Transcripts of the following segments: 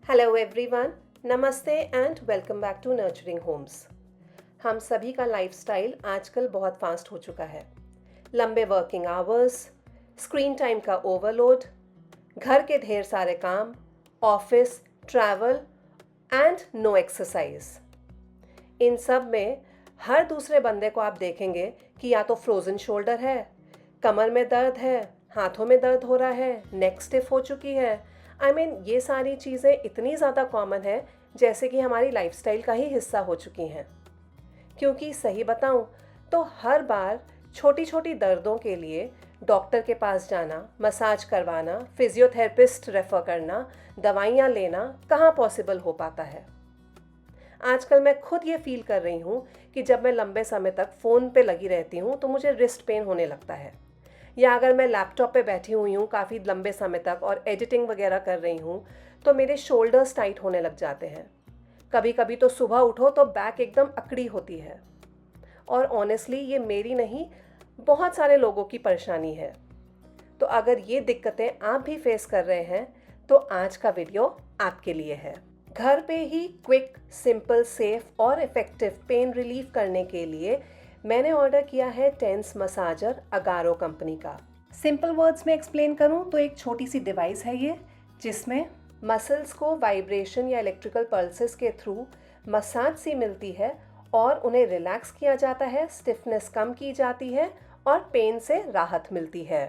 Hello everyone, नमस्ते and welcome back to nurturing homes. हम सभी का लाइफस्टाइल आजकल बहुत फास्ट हो चुका है। लंबे वर्किंग आवर्स, स्क्रीन टाइम का ओवरलोड, घर के ढेर सारे काम, office, travel and no exercise. इन सब में हर दूसरे बंदे को आप देखेंगे कि या तो फ्रोज़न शोल्डर है, कमर में दर्द है, हाथों में दर्द हो रहा है, नेक स्टिफ हो चुकी है। ये सारी चीज़ें इतनी ज़्यादा कॉमन है जैसे कि हमारी लाइफस्टाइल का ही हिस्सा हो चुकी हैं। क्योंकि सही बताऊं तो हर बार छोटी छोटी दर्दों के लिए डॉक्टर के पास जाना, मसाज करवाना, फिजियोथेरेपिस्ट रेफ़र करना, दवाइयाँ लेना कहाँ पॉसिबल हो पाता है। आजकल मैं खुद ये फील कर रही हूँ कि जब मैं लंबे समय तक फ़ोन पे लगी रहती हूँ तो मुझे रिस्ट पेन होने लगता है, या अगर मैं लैपटॉप पे बैठी हुई हूँ काफ़ी लंबे समय तक और एडिटिंग वगैरह कर रही हूँ तो मेरे शोल्डर्स टाइट होने लग जाते हैं। कभी कभी तो सुबह उठो तो बैक एकदम अकड़ी होती है। और ऑनेस्टली ये मेरी नहीं, बहुत सारे लोगों की परेशानी है। तो अगर ये दिक्कतें आप भी फेस कर रहे हैं तो आज का वीडियो आपके लिए है। घर पे ही क्विक, सिंपल, सेफ और इफ़ेक्टिव पेन रिलीफ करने के लिए मैंने ऑर्डर किया है टेंस मसाजर अगारो कंपनी का। सिंपल वर्ड्स में एक्सप्लेन करूं तो एक छोटी सी डिवाइस है ये, जिसमें मसल्स को वाइब्रेशन या इलेक्ट्रिकल पल्सेस के थ्रू मसाज सी मिलती है और उन्हें रिलैक्स किया जाता है, स्टिफनेस कम की जाती है और पेन से राहत मिलती है।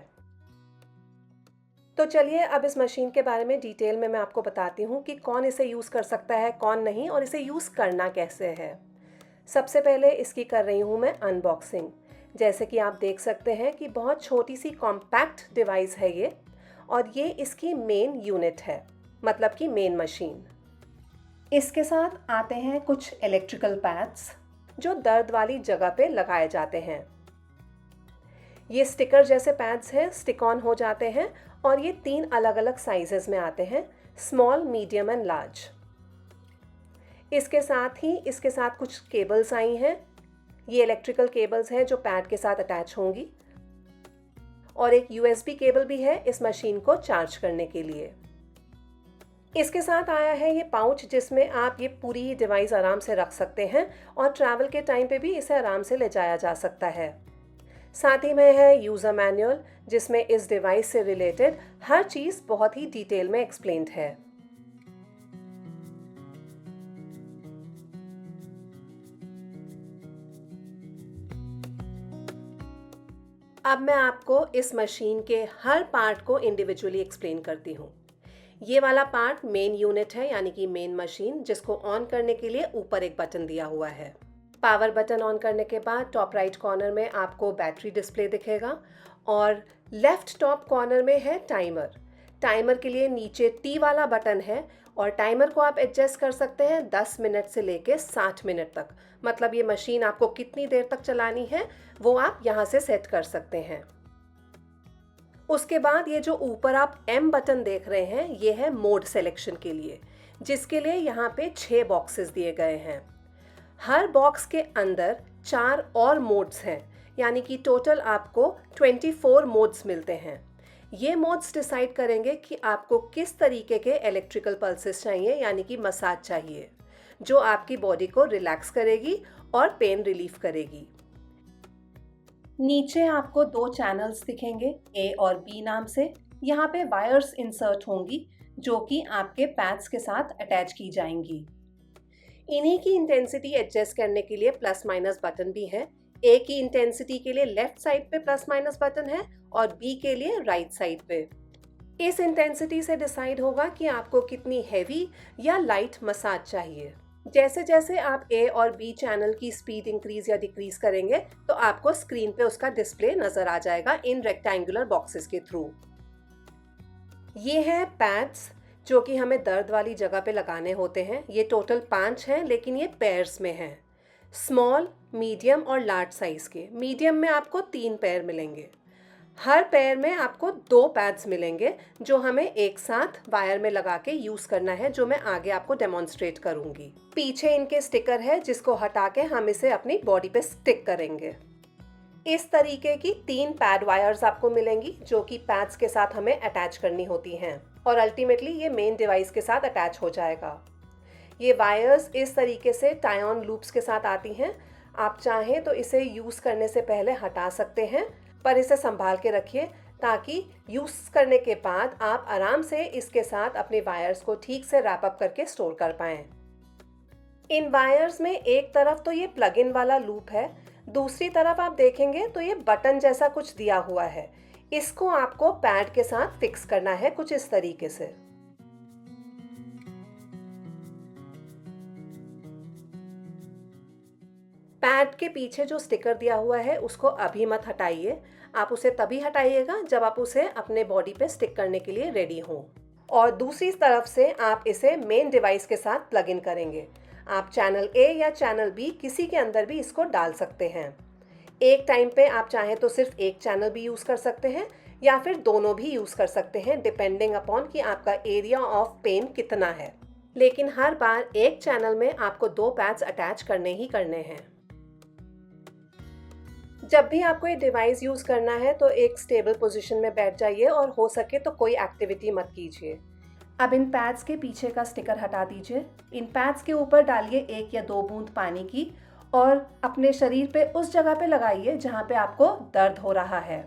तो चलिए अब इस मशीन के बारे में डिटेल में मैं आपको बताती हूँ कि कौन इसे यूज़ कर सकता है, कौन नहीं, और इसे यूज़ करना कैसे है। सबसे पहले इसकी कर रही हूँ मैं अनबॉक्सिंग। जैसे कि आप देख सकते हैं कि बहुत छोटी सी कॉम्पैक्ट डिवाइस है ये, और ये इसकी मेन यूनिट है, मतलब कि मेन मशीन। इसके साथ आते हैं कुछ इलेक्ट्रिकल पैड्स जो दर्द वाली जगह पे लगाए जाते हैं। ये स्टिकर जैसे पैड्स हैं, स्टिक ऑन हो जाते हैं और ये 3 अलग अलग साइजेस में आते हैं, स्मॉल, मीडियम एंड लार्ज। इसके साथ कुछ केबल्स आई हैं। ये इलेक्ट्रिकल केबल्स हैं जो पैड के साथ अटैच होंगी, और एक यूएसबी केबल भी है इस मशीन को चार्ज करने के लिए। इसके साथ आया है ये पाउच जिसमें आप ये पूरी डिवाइस आराम से रख सकते हैं और ट्रैवल के टाइम पे भी इसे आराम से ले जाया जा सकता है। साथ ही में है यूज़र मैनुअल जिसमें इस डिवाइस से रिलेटेड हर चीज़ बहुत ही डिटेल में एक्सप्लेन्ड है। अब मैं आपको इस मशीन के हर पार्ट को इंडिविजुअली एक्सप्लेन करती हूँ। ये वाला पार्ट मेन यूनिट है, यानी कि मेन मशीन, जिसको ऑन करने के लिए ऊपर एक बटन दिया हुआ है। पावर बटन ऑन करने के बाद टॉप राइट कॉर्नर में आपको बैटरी डिस्प्ले दिखेगा और लेफ्ट टॉप कॉर्नर में है टाइमर। टाइमर के लिए नीचे टी वाला बटन है और टाइमर को आप एडजस्ट कर सकते हैं 10 मिनट से लेके 60 मिनट तक। मतलब ये मशीन आपको कितनी देर तक चलानी है वो आप यहाँ से सेट कर सकते हैं। उसके बाद ये जो ऊपर आप एम बटन देख रहे हैं ये है मोड सिलेक्शन के लिए, जिसके लिए यहाँ पे 6 बॉक्सेस दिए गए हैं। हर बॉक्स के अंदर 4 और मोड्स हैं, यानी कि टोटल आपको 24 मोड्स मिलते हैं। ये मोड्स डिसाइड करेंगे कि आपको किस तरीके के इलेक्ट्रिकल पल्सेस चाहिए, यानी कि मसाज चाहिए, जो आपकी बॉडी को रिलैक्स करेगी और पेन रिलीफ करेगी। नीचे आपको 2 चैनल्स दिखेंगे, ए और बी नाम से। यहाँ पे वायर्स इंसर्ट होंगी जो कि आपके पैड्स के साथ अटैच की जाएंगी। इन्हीं की इंटेंसिटी एडजस्ट करने के लिए प्लस माइनस बटन भी है। ए की इंटेंसिटी के लिए लेफ्ट साइड पे प्लस माइनस बटन है और बी के लिए राइट साइड पे। इस इंटेंसिटी से डिसाइड होगा कि आपको कितनी हैवी या लाइट मसाज चाहिए। जैसे जैसे आप ए और बी चैनल की स्पीड इंक्रीज या डिक्रीज करेंगे तो आपको स्क्रीन पे उसका डिस्प्ले नजर आ जाएगा इन रेक्टेंगुलर बॉक्सेस के थ्रू। ये है पैड्स जो कि हमें दर्द वाली जगह पे लगाने होते हैं। ये टोटल 5 हैं, लेकिन ये पेयर्स में हैं, स्मॉल, मीडियम और लार्ज साइज़ के। मीडियम में आपको 3 पेयर मिलेंगे। हर पेयर में आपको 2 पैड्स मिलेंगे जो हमें एक साथ वायर में लगा के यूज़ करना है, जो मैं आगे आपको डेमोन्स्ट्रेट करूँगी। पीछे इनके स्टिकर है जिसको हटा के हम इसे अपनी बॉडी पे स्टिक करेंगे। इस तरीके की 3 पैड वायर्स आपको मिलेंगी जो कि पैड्स के साथ हमें अटैच करनी होती हैं। और अल्टीमेटली ये मेन डिवाइस के साथ अटैच हो जाएगा। ये वायर्स इस तरीके से टाई ऑन लूप्स के साथ आती हैं। आप चाहें तो इसे यूज़ करने से पहले हटा सकते हैं, पर इसे संभाल के रखिए ताकि यूज़ करने के बाद आप आराम से इसके साथ अपने वायर्स को ठीक से रैप अप करके स्टोर कर पाएँ। इन वायर्स में एक तरफ तो ये प्लग इन वाला लूप है, दूसरी तरफ आप देखेंगे तो ये बटन जैसा कुछ दिया हुआ है। इसको आपको पैड के साथ फिक्स करना है कुछ इस तरीके से। पैड के पीछे जो स्टिकर दिया हुआ है उसको अभी मत हटाइए। आप उसे तभी हटाइएगा जब आप उसे अपने बॉडी पे स्टिक करने के लिए रेडी हों। और दूसरी तरफ से आप इसे मेन डिवाइस के साथ प्लग इन करेंगे। आप चैनल ए या चैनल बी किसी के अंदर भी इसको डाल सकते हैं। एक टाइम पे आप चाहें तो सिर्फ एक चैनल भी यूज़ कर सकते हैं या फिर दोनों भी यूज़ कर सकते हैं, डिपेंडिंग अपॉन कि आपका एरिया ऑफ पेन कितना है। लेकिन हर बार एक चैनल में आपको 2 पैड्स अटैच करने ही करने हैं। जब भी आपको ये डिवाइस यूज़ करना है तो एक स्टेबल पोजीशन में बैठ जाइए और हो सके तो कोई एक्टिविटी मत कीजिए। अब इन पैड्स के पीछे का स्टिकर हटा दीजिए। इन पैड्स के ऊपर डालिए 1 या 2 बूंद पानी की और अपने शरीर पे उस जगह पे लगाइए जहाँ पे आपको दर्द हो रहा है।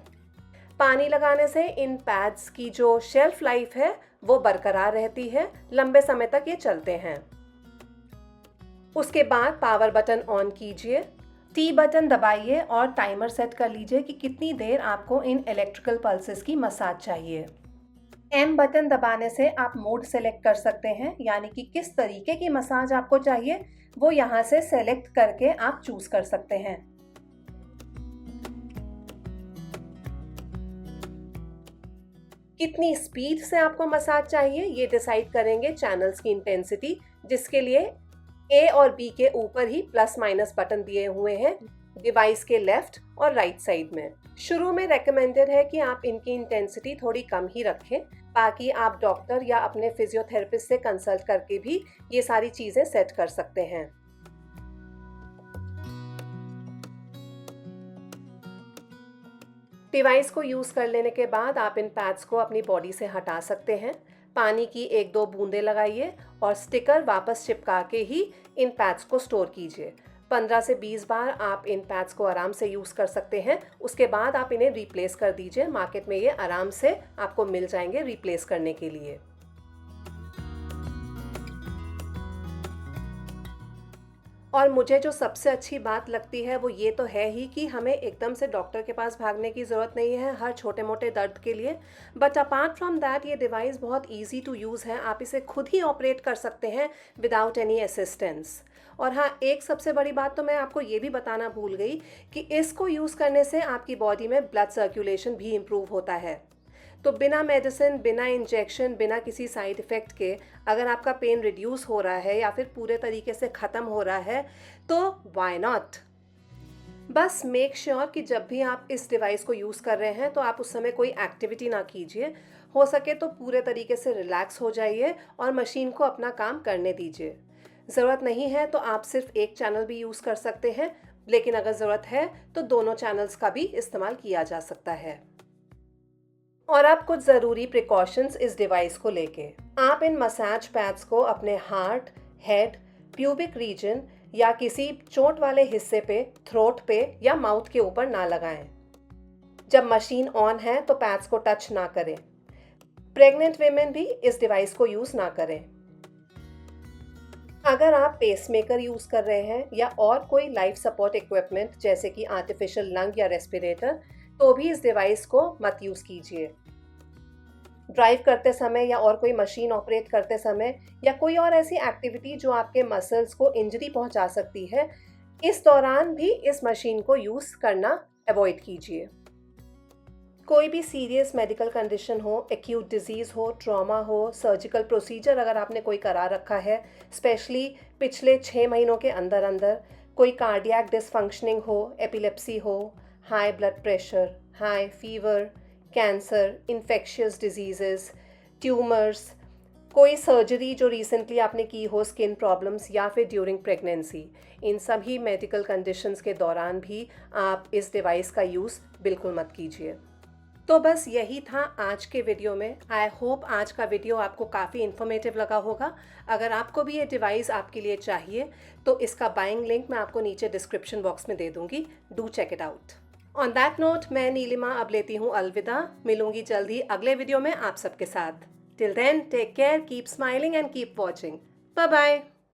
पानी लगाने से इन पैड्स की जो शेल्फ लाइफ है वो बरकरार रहती है, लंबे समय तक ये चलते हैं। उसके बाद पावर बटन ऑन कीजिए, टी बटन दबाइए और टाइमर सेट कर लीजिए कि कितनी देर आपको इन इलेक्ट्रिकल पल्सेस की मसाज चाहिए। एम बटन दबाने से आप मोड सेलेक्ट कर सकते हैं, यानी कि किस तरीके की मसाज आपको चाहिए वो यहाँ से सेलेक्ट करके आप चूज कर सकते हैं। कितनी स्पीड से आपको मसाज चाहिए ये डिसाइड करेंगे चैनल्स की इंटेंसिटी, जिसके लिए ए और बी के ऊपर ही प्लस माइनस बटन दिए हुए हैं डिवाइस के लेफ्ट और राइट साइड में। शुरू में रेकमेंडेड है कि आप इनकी इंटेंसिटी थोड़ी कम ही रखें, बाकी आप डॉक्टर या अपने फिजियोथेरेपिस्ट से कंसल्ट करके भी ये सारी चीज़ें सेट कर सकते हैं। डिवाइस को यूज़ कर लेने के बाद आप इन पैड्स को अपनी बॉडी से हटा सकते हैं। पानी की 1-2 बूंदें लगाइए और स्टिकर वापस चिपका के ही इन पैड्स को स्टोर कीजिए। 15 से 20 बार आप इन पैड्स को आराम से यूज़ कर सकते हैं। उसके बाद आप इन्हें रिप्लेस कर दीजिए। मार्केट में ये आराम से आपको मिल जाएंगे रिप्लेस करने के लिए। और मुझे जो सबसे अच्छी बात लगती है वो ये तो है ही कि हमें एकदम से डॉक्टर के पास भागने की ज़रूरत नहीं है हर छोटे मोटे दर्द के लिए। बट अपार्ट फ्रॉम दैट ये डिवाइस बहुत इजी टू यूज़ है। आप इसे खुद ही ऑपरेट कर सकते हैं विदाउट एनी असिस्टेंस। और हाँ, एक सबसे बड़ी बात तो मैं आपको ये भी बताना भूल गई कि इसको यूज़ करने से आपकी बॉडी में ब्लड सर्कुलेशन भी इम्प्रूव होता है। तो बिना मेडिसिन, बिना इंजेक्शन, बिना किसी साइड इफ़ेक्ट के अगर आपका पेन रिड्यूस हो रहा है या फिर पूरे तरीके से ख़त्म हो रहा है तो व्हाई नॉट। बस मेक श्योर कि जब भी आप इस डिवाइस को यूज़ कर रहे हैं तो आप उस समय कोई एक्टिविटी ना कीजिए। हो सके तो पूरे तरीके से रिलैक्स हो जाइए और मशीन को अपना काम करने दीजिए। ज़रूरत नहीं है तो आप सिर्फ एक चैनल भी यूज़ कर सकते हैं, लेकिन अगर ज़रूरत है तो दोनों चैनल्स का भी इस्तेमाल किया जा सकता है। और अब कुछ ज़रूरी प्रिकॉशंस इस डिवाइस को लेके। आप इन मसाज पैड्स को अपने हार्ट, हेड, प्यूबिक रीजन या किसी चोट वाले हिस्से पे, थ्रोट पे या माउथ के ऊपर ना लगाएं। जब मशीन ऑन है तो पैड्स को टच ना करें। प्रेग्नेंट वीमेन भी इस डिवाइस को यूज़ ना करें। अगर आप पेसमेकर यूज़ कर रहे हैं या और कोई लाइफ सपोर्ट इक्विपमेंट जैसे कि आर्टिफिशियल लंग या रेस्पिरेटर, तो भी इस डिवाइस को मत यूज़ कीजिए। ड्राइव करते समय या और कोई मशीन ऑपरेट करते समय या कोई और ऐसी एक्टिविटी जो आपके मसल्स को इंजरी पहुंचा सकती है, इस दौरान भी इस मशीन को यूज़ करना अवॉइड कीजिए। कोई भी सीरियस मेडिकल कंडीशन हो, एक्यूट डिजीज़ हो, ट्रॉमा हो, सर्जिकल प्रोसीजर अगर आपने कोई करा रखा है, स्पेशली पिछले 6 महीनों के अंदर अंदर, कोई कार्डियक डिसफंक्शनिंग हो, एपिलेप्सी हो, high blood pressure, high fever, cancer, infectious diseases, tumours, कोई सर्जरी जो रिसेंटली आपने की हो, स्किन प्रॉब्लम्स या फिर ड्यूरिंग प्रेगनेंसी, इन सभी मेडिकल कंडीशंस के दौरान भी आप इस डिवाइस का यूज़ बिल्कुल मत कीजिए। तो बस यही था आज के वीडियो में। आई होप आज का वीडियो आपको काफ़ी इन्फॉर्मेटिव लगा होगा। अगर आपको भी ये डिवाइस आपके लिए चाहिए तो इसका बाइंग लिंक मैं आपको नीचे डिस्क्रिप्शन बॉक्स में दे दूंगी। Do check it out. On that note, मैं नीलिमा अब लेती हूँ अलविदा। मिलूंगी जल्द ही अगले वीडियो में आप सबके साथ। Till then, take care, keep smiling and keep watching. Bye bye.